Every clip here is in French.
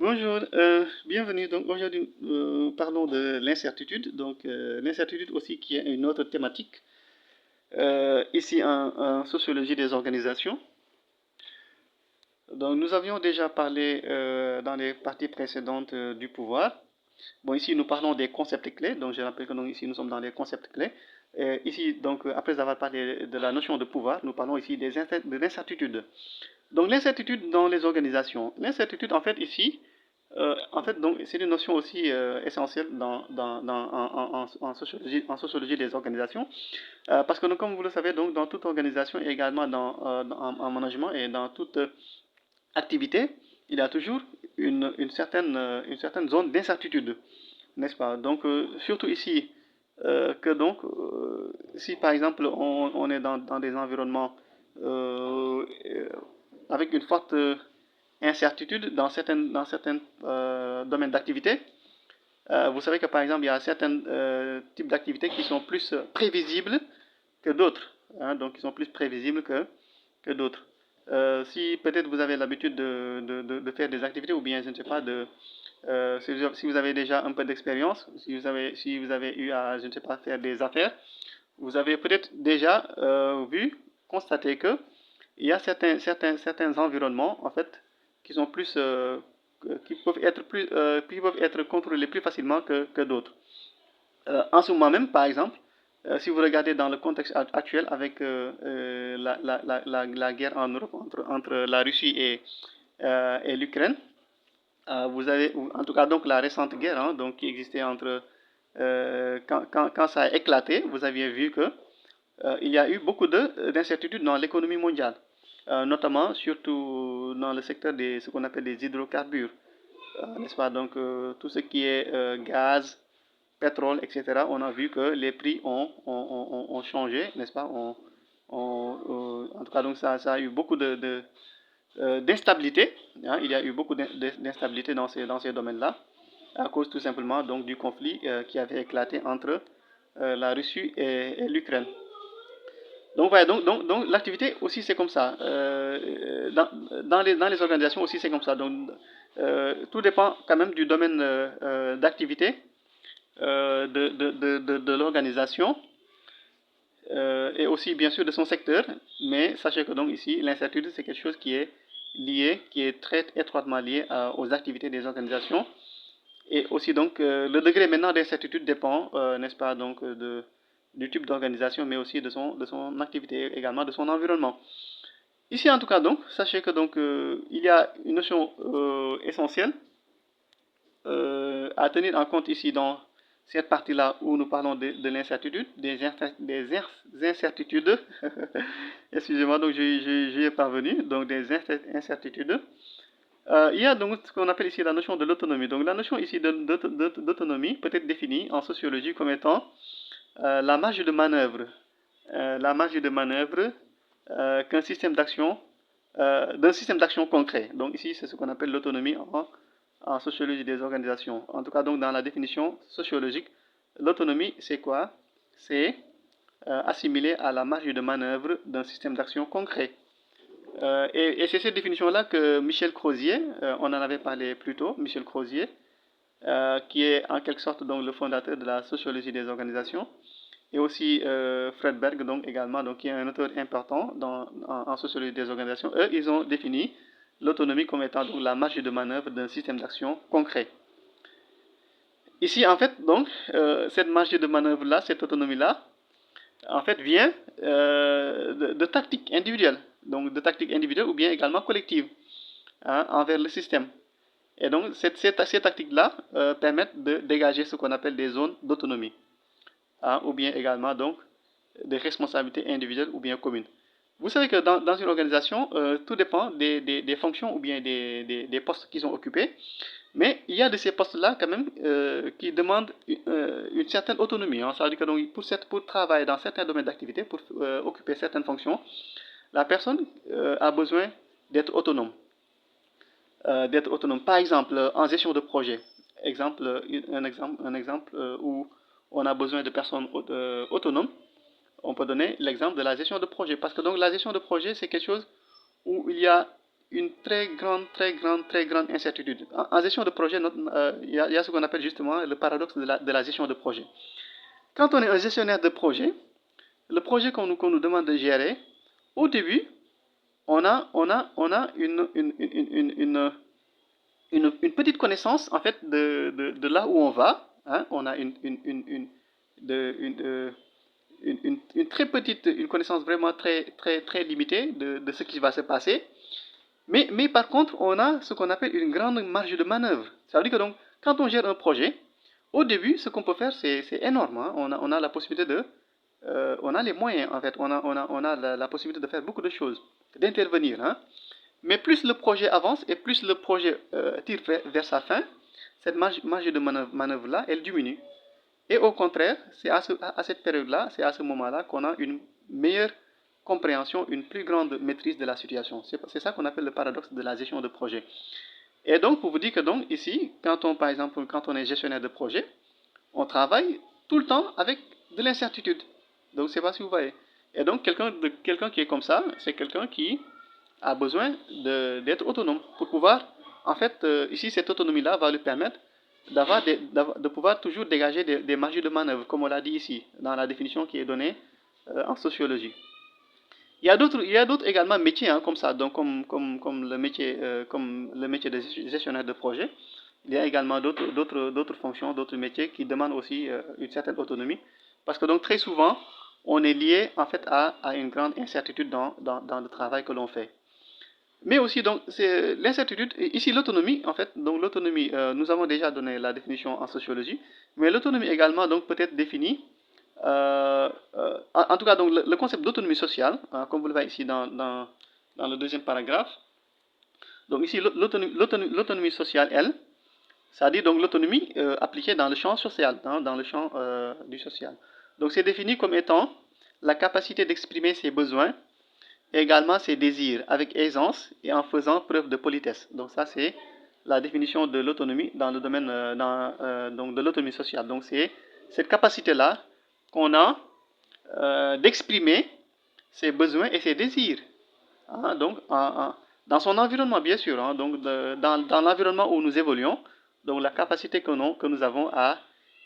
Bonjour, bienvenue. Donc aujourd'hui, parlons de l'incertitude. Donc l'incertitude aussi qui est une autre thématique. Ici en sociologie des organisations. Donc nous avions déjà parlé dans les parties précédentes du pouvoir. Bon, ici nous parlons des concepts clés. Donc je rappelle que ici nous sommes dans les concepts clés. Ici, donc après avoir parlé de la notion de pouvoir, nous parlons ici de l'incertitude. Donc l'incertitude dans les organisations. L'incertitude en fait ici, donc, c'est une notion aussi essentielle en sociologie des organisations, parce que, donc, comme vous le savez, donc, dans toute organisation et également en management et dans toute activité, il y a toujours une certaine zone d'incertitude, n'est-ce pas? Donc, surtout ici, si par exemple on est dans des environnements avec une forte incertitude dans certains domaines d'activité. Vous savez que par exemple, il y a certains types d'activités qui sont plus prévisibles que d'autres. Hein, donc, qui sont plus prévisibles que d'autres. Si peut-être vous avez l'habitude de faire des activités ou bien, je ne sais pas, si vous avez déjà un peu d'expérience, si vous avez eu à, je ne sais pas, faire des affaires, vous avez peut-être déjà constaté que il y a certains environnements, en fait, qui sont plus, qui peuvent être contrôlés plus facilement que d'autres. En ce moment même, par exemple, si vous regardez dans le contexte actuel avec la guerre en Europe entre la Russie et l'Ukraine, vous avez, en tout cas donc la récente guerre donc, qui existait entre, quand ça a éclaté, vous aviez vu que il y a eu beaucoup d'incertitudes dans l'économie mondiale, notamment surtout dans le secteur de ce qu'on appelle les hydrocarbures, n'est-ce pas? Donc tout ce qui est gaz, pétrole, etc. On a vu que les prix ont changé, n'est-ce pas? En tout cas, donc ça a eu beaucoup d'instabilité. Hein, il y a eu beaucoup d'instabilité dans ces domaines-là, à cause tout simplement donc, du conflit qui avait éclaté entre la Russie et l'Ukraine. Donc voilà, donc l'activité aussi c'est comme ça. Dans les organisations aussi c'est comme ça. Donc tout dépend quand même du domaine d'activité de l'organisation et aussi bien sûr de son secteur. Mais sachez que donc ici l'incertitude c'est quelque chose qui est lié, qui est très étroitement lié aux activités des organisations. Et aussi donc le degré maintenant d'incertitude dépend, n'est-ce pas, donc du type d'organisation, mais aussi de son activité, également de son environnement. Ici, en tout cas, donc, sachez que donc il y a une notion essentielle à tenir en compte ici dans cette partie-là où nous parlons de l'incertitude, des incertitudes. Excusez-moi, donc j'y ai parvenu, donc des incertitudes. Il y a donc ce qu'on appelle ici la notion de l'autonomie. Donc la notion ici d'autonomie peut être définie en sociologie comme étant la marge de manœuvre. La marge de manœuvre qu'un système d'action, d'un système d'action concret. Donc ici, c'est ce qu'on appelle l'autonomie en sociologie des organisations. En tout cas, donc dans la définition sociologique, l'autonomie, c'est quoi? C'est assimilé à la marge de manœuvre d'un système d'action concret. Et c'est cette définition-là que Michel Crozier, on en avait parlé plus tôt, Michel Crozier, qui est en quelque sorte donc le fondateur de la sociologie des organisations, et aussi Fred Berg, donc également, donc, qui est un auteur important en sociologie des organisations. Eux, ils ont défini l'autonomie comme étant donc, la marge de manœuvre d'un système d'action concret. Ici, en fait, donc, cette marge de manœuvre-là, cette autonomie-là, en fait, vient de tactiques individuelles, donc de tactiques individuelles ou bien également collectives envers le système. Et donc, ces tactiques-là permettent de dégager ce qu'on appelle des zones d'autonomie, ou bien également donc des responsabilités individuelles ou bien communes. Vous savez que dans une organisation, tout dépend des fonctions ou bien des postes qui sont occupés, mais il y a de ces postes-là quand même qui demandent une certaine autonomie. Hein. Ça veut dire que donc, pour travailler dans certains domaines d'activité, pour occuper certaines fonctions, la personne a besoin d'être autonome. Par exemple, en gestion de projet. Un exemple où on a besoin de personnes autonomes. On peut donner l'exemple de la gestion de projet. Parce que donc la gestion de projet, c'est quelque chose où il y a une très grande incertitude. En gestion de projet, il y a ce qu'on appelle justement le paradoxe de la gestion de projet. Quand on est un gestionnaire de projet, le projet qu'on nous demande de gérer, au début, on a une petite connaissance en fait de là où on va. Hein. On a une très petite, une connaissance vraiment très limitée de ce qui va se passer. Mais par contre, on a ce qu'on appelle une grande marge de manœuvre. Ça veut dire que donc, quand on gère un projet, au début, ce qu'on peut faire, c'est énorme. Hein. On a la possibilité on a les moyens, en fait. On a la possibilité de faire beaucoup de choses, d'intervenir. Hein. Mais plus le projet avance et plus le projet tire vers sa fin, cette marge de manœuvre-là, elle diminue. Et au contraire, c'est à cette période-là, c'est à ce moment-là qu'on a une meilleure compréhension, une plus grande maîtrise de la situation. C'est ça qu'on appelle le paradoxe de la gestion de projet. Et donc, pour vous dire que donc ici, par exemple, quand on est gestionnaire de projet, on travaille tout le temps avec de l'incertitude. Donc, c'est pas si vous voyez. Et donc, quelqu'un qui est comme ça, c'est quelqu'un qui a besoin d'être autonome pour pouvoir, en fait, ici, cette autonomie-là va lui permettre de pouvoir toujours dégager des marges de manœuvre, comme on l'a dit ici, dans la définition qui est donnée en sociologie. Il y a d'autres également métiers hein, comme ça, donc comme comme le métier de gestionnaire de projet. Il y a également d'autres fonctions, d'autres métiers qui demandent aussi une certaine autonomie, parce que donc très souvent, on est lié en fait à une grande incertitude dans le travail que l'on fait. Mais aussi, donc, c'est l'incertitude, ici l'autonomie, en fait, donc l'autonomie, nous avons déjà donné la définition en sociologie, mais l'autonomie également, donc, peut être définie, en tout cas, donc, le concept d'autonomie sociale, hein, comme vous le voyez ici dans le deuxième paragraphe, donc ici, l'autonomie sociale, elle, ça dit donc l'autonomie appliquée dans le champ social, hein, dans le champ du social. Donc, c'est défini comme étant la capacité d'exprimer ses besoins, et également ses désirs avec aisance et en faisant preuve de politesse. Donc ça c'est la définition de l'autonomie dans le domaine donc de l'autonomie sociale. Donc c'est cette capacité-là qu'on a d'exprimer ses besoins et ses désirs. Hein, donc dans son environnement bien sûr, hein, donc dans l'environnement où nous évoluons, donc la capacité que nous avons à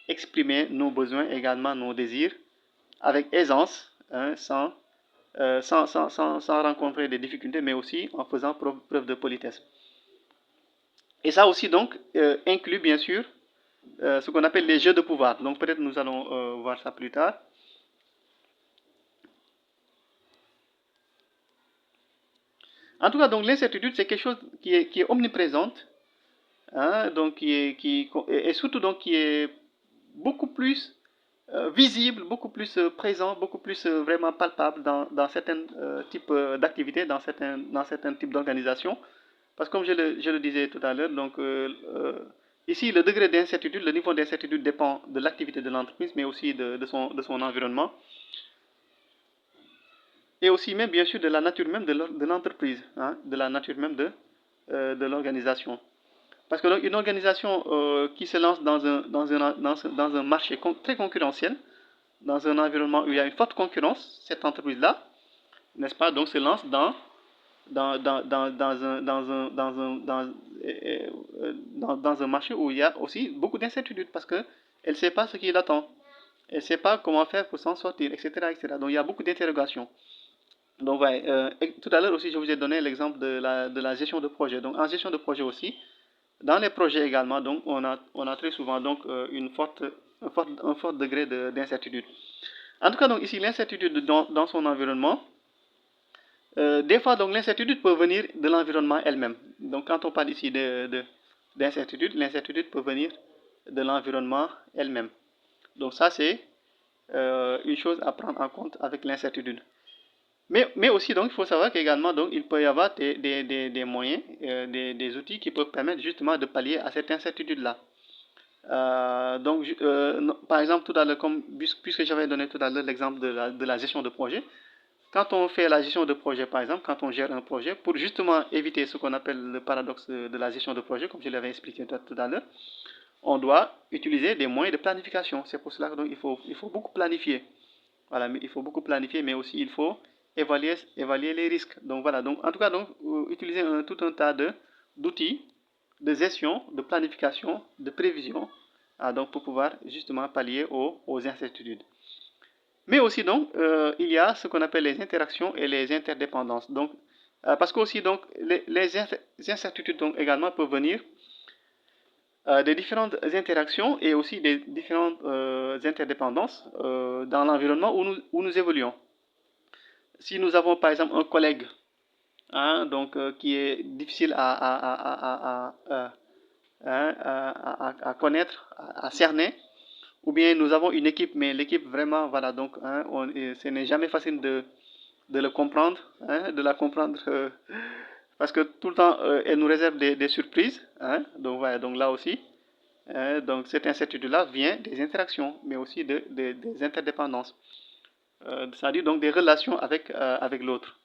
exprimer nos besoins également nos désirs avec aisance, hein, sans rencontrer des difficultés, mais aussi en faisant preuve de politesse. Et ça aussi, donc, inclut bien sûr ce qu'on appelle les jeux de pouvoir. Donc, peut-être nous allons voir ça plus tard. En tout cas, donc, l'incertitude, c'est quelque chose qui est omniprésente, hein, donc, et surtout donc, qui est beaucoup plus visible, beaucoup plus présent, beaucoup plus vraiment palpable dans certains types d'activités, dans certains types d'organisations. Parce que comme je le disais tout à l'heure, donc ici le degré d'incertitude, le niveau d'incertitude dépend de l'activité de l'entreprise, mais aussi de son environnement. Et aussi même bien sûr de la nature même de l'entreprise, hein, de la nature même de l'organisation. Parce que donc, une organisation qui se lance dans un marché très concurrentiel, dans un environnement où il y a une forte concurrence, cette entreprise-là, n'est-ce pas, donc se lance dans un marché où il y a aussi beaucoup d'incertitudes parce qu'elle ne sait pas ce qui l'attend. Elle ne sait pas comment faire pour s'en sortir, etc., etc. Donc il y a beaucoup d'interrogations. Donc ouais, tout à l'heure aussi, je vous ai donné l'exemple de la gestion de projet. Donc en gestion de projet aussi, dans les projets également, donc on a très souvent donc un fort degré d'incertitude. En tout cas, donc ici, l'incertitude dans son environnement, des fois, donc, l'incertitude peut venir de l'environnement elle-même. Donc, quand on parle ici d'incertitude, l'incertitude peut venir de l'environnement elle-même. Donc, ça, c'est une chose à prendre en compte avec l'incertitude. Mais aussi, donc, il faut savoir qu'également, donc, il peut y avoir des moyens, des outils qui peuvent permettre justement de pallier à cette incertitude-là. Par exemple, tout à l'heure, puisque j'avais donné tout à l'heure l'exemple de la gestion de projet, quand on fait la gestion de projet, par exemple, quand on gère un projet, pour justement éviter ce qu'on appelle le paradoxe de la gestion de projet, comme je l'avais expliqué tout à l'heure, on doit utiliser des moyens de planification. C'est pour cela qu'il faut beaucoup planifier. Voilà, il faut beaucoup planifier, mais aussi il faut évaluer les risques. Donc voilà, donc en tout cas, donc, utiliser tout un tas d'outils de gestion, de planification, de prévision, donc pour pouvoir justement pallier aux incertitudes. Mais aussi donc, il y a ce qu'on appelle les interactions et les interdépendances. Donc, parce que aussi donc les incertitudes donc également peuvent venir des différentes interactions et aussi des différentes interdépendances dans l'environnement où nous évoluons. Si nous avons par exemple un collègue donc, qui est difficile à connaître, à cerner, ou bien nous avons une équipe, mais l'équipe vraiment, voilà, donc ce n'est jamais facile de le comprendre, de la comprendre, parce que tout le temps, elle nous réserve des surprises. Donc, voilà, donc là aussi, donc cette incertitude-là vient des interactions, mais aussi des interdépendances. C'est-à-dire donc des relations avec l'autre.